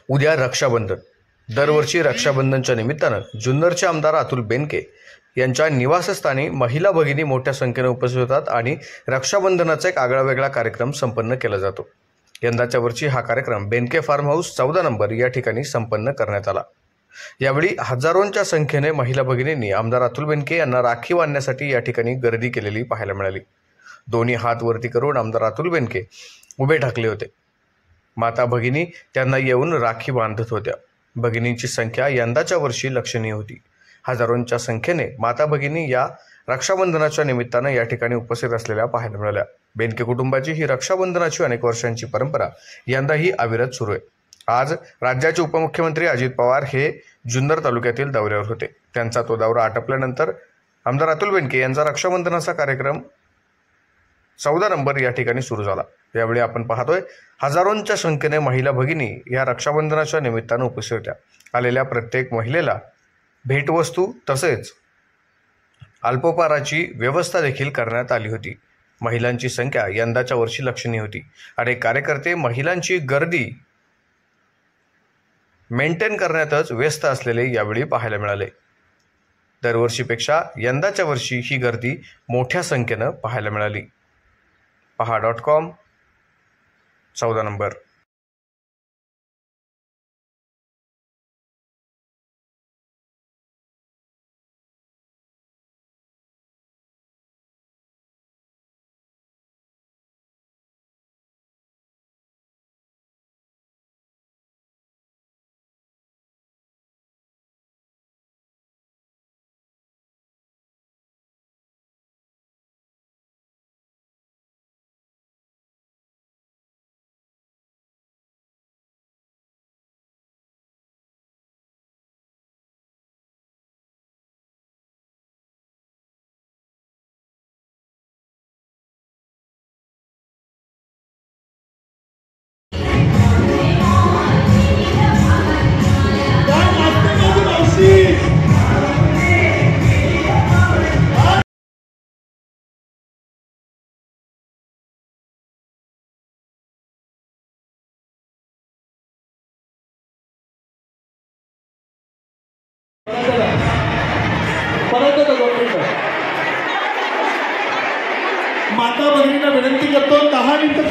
उद्या रक्षाबंधन. दरवर्षी रक्षाबंधनच्या निमित्तानं जुन्नरचे आमदार अतुल बेनके यांच्या निवासस्थानी महिला भगिनी मोठ्या संख्येने उपस्थित होतात आणि रक्षाबंधनाचा एक आगळावेगळा कार्यक्रम संपन्न केला जातो. यंदाच्या वर्षी हा कार्यक्रम बेनके फार्म हाऊस 14 नंबर या ठिकाणी संपन्न करण्यात आला. यावेळी हजारोंच्या संख्येने महिला भगिनींनी आमदार अतुल बेनके यांना राखी बांधण्यासाठी या ठिकाणी गर्दी केलेली पाहायला मिळाली. दोन्ही हात वरती करून आमदार अतुल बेनके उभे ठाकले होते. माता भगिनी त्यांना येऊन राखी बांधत होत्या. भगिनींची संख्या यंदाच्या वर्षी लक्षणीय होती. हजारोंच्या संख्येने माता भगिनी या रक्षाबंधनाच्या निमित्तानं या ठिकाणी उपस्थित असलेल्या पाहायला मिळाल्या. बेनके कुटुंबाची ही रक्षाबंधनाची अनेक वर्षांची परंपरा यंदाही अविरत सुरू आहे. आज राज्याचे उपमुख्यमंत्री अजित पवार हे जुन्नर तालुक्यातील दौऱ्यावर होते. त्यांचा तो दौरा आटपल्यानंतर आमदार अतुल बेनके यांचा रक्षाबंधनाचा कार्यक्रम 14 नंबर या ठिकाणी सुरू झाला. यावेळी आपण पाहतोय हजारोंच्या संख्येने महिला भगिनी या रक्षाबंधनाच्या निमित्तानं उपस्थित होत्या. आलेल्या प्रत्येक महिलेला भेटवस्तू तसेच अल्पोपहाराची व्यवस्था देखील करण्यात आली होती. महिलांची संख्या यंदाच्या वर्षी लक्षणीय होती. अनेक कार्यकर्ते महिलांची गर्दी मेंटेन करण्यातच व्यस्त असलेले यावेळी पाहायला मिळाले. दरवर्षीपेक्षा यंदाच्या वर्षी ही गर्दी मोठ्या संख्येनं पाहायला मिळाली. पहा.com 14 नंबर. माता भगिनींना विनंती करतो 10 मिनिटं